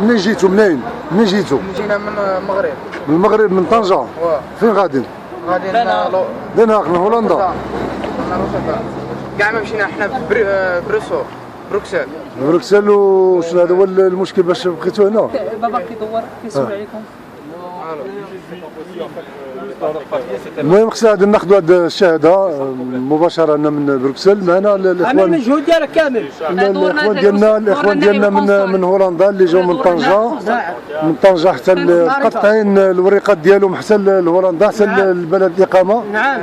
منين جيتوا منين؟ منين جيتوا؟ جينا من المغرب. من المغرب من طنجة؟ فين غاديين؟ غاديين دنهاق من هولندا. كاع ما مشينا حنا بروكسل. بروكسل وشنو هذا هو المشكل باش بقيتوا هنا؟ بابا كيدور كيسول عليكم. المهم خصنا ناخذوا هذه الشهاده مباشره من بروكسل معنا الاخوان. المجهود ديالك كامل. الاخوان ديالنا من هولندا اللي جاوا من طنجه حتى مقطعين الوريقات ديالهم حتى لهولندا حتى البلد الاقامه. نعم.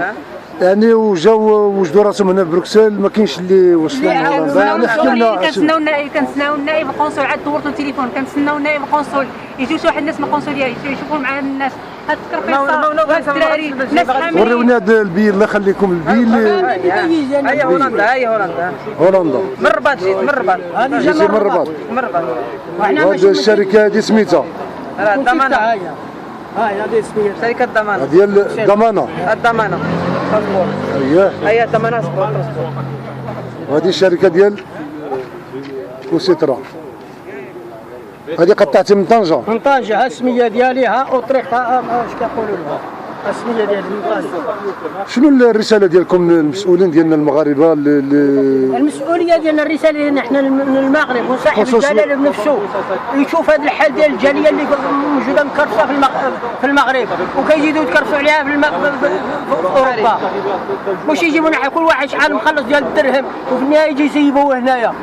يعني وجاو وجدوا راسهم هنا في بروكسل ما كاينش اللي وصلوا لهولندا. يعني حكي لنا كنتسناو النائب القنصل عاد دورتو التليفون كنتسناو النائب القنصل يجيو شي واحد الناس من القنصليه يشوفوا مع الناس هاد الترخيص الدراري الناس حاملين. وريوني هذا البي الله يخليكم البي هي هولندا من الرباط جيت من الرباط. جيتي من الرباط. هذه الشركه هذه سميتها الضمانه. هاي هذه اسمها شركه الضمانه ديال الضمانه. الضمانه اييه هي الضمانه سبورت. وهذه الشركه ديال كوسيترا. هذه قطعتي من طنجه. من طنجه السميه ديالها اوطريق اش كيقولوا لها السميه ديال من طنجه. شنو الرساله ديالكم للمسؤولين ديالنا المغاربه المسؤوليه ديالنا الرساله ديالنا حنا من المغرب وصاحب الجلاله بنفسه يشوف هذا الحال ديال الجاليه اللي موجوده مكرسه في المغرب وكيزيدوا يتكرسوا عليها في اوروبا. واش يجيبونا كل واحد شحال مخلص ديال الدرهم وفي النهايه يجي يسيبوه هنايا.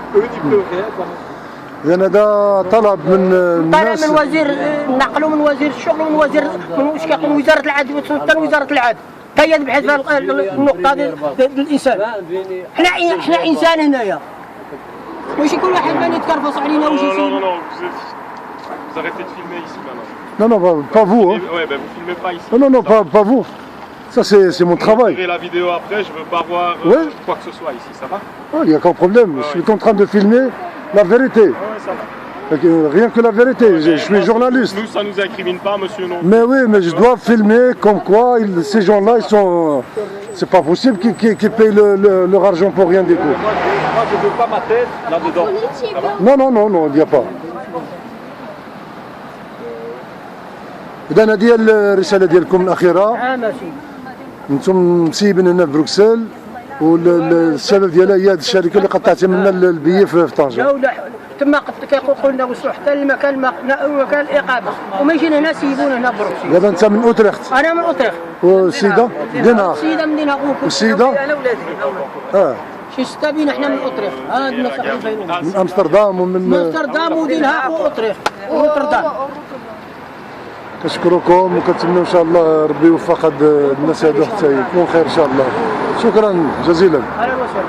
يعني هذا طلب من الناس. من وزير النقل ومن وزير الشغل ومن وزير من واش كيقول وزاره العدل حتى وزاره العدل هي تبحث في النقطه ديال الانسان. حنا انسان هنايا ماشي كل واحد بان يتكرفص علينا واش يسير. Vous arrêtez de filmer ici maintenant. Non, non, pas vous. Hein. Ouais, ben vous filmez pas ici. Non, non, non, pas vous. Ça, c'est mon travail. Je la vidéo après, je veux pas voir quoi que ce soit ici, ça va? Il n'y a aucun problème. Je suis en train de filmer la vérité. Ouais, ça va. Rien que la vérité. Je suis journaliste. Nous, ça nous incrimine pas, monsieur, non. Mais oui, mais je dois filmer comme quoi ces gens-là, ils sont. C'est pas possible qu'ils payent leur argent pour rien du tout. Moi, je veux pas ma tête là-dedans. Non, non, non, non, il n'y a pas. إذا هذه الرسالة ديالكم الأخيرة. ماشي. أنتم مسيبين هنا في بروكسل والسبب ديالها هي هذه الشركة اللي قطعتي منا البي في طنجة. تما كيقولوا لنا وصلوا حتى المكان مكان الإقامة وما يجينا هنا سيبونا هنا بروكسل. دابا أنت من أوتريخت. أنا من أوتريخت. والسيدة؟ دينهاق. السيدة من دينهاق. والسيدة؟ انا ولادي. شي 6 بينا حنا من أوتريخت. هادنا من أمستردام ومن. من أمستردام ودينهاق وأوتريخت وروتردام. كنشكركم وكنتمنى ان شاء الله ربي يوفق هاد الناس هادو حتى يكون خير ان شاء الله. شكرا جزيلا. اهلا وسهلا.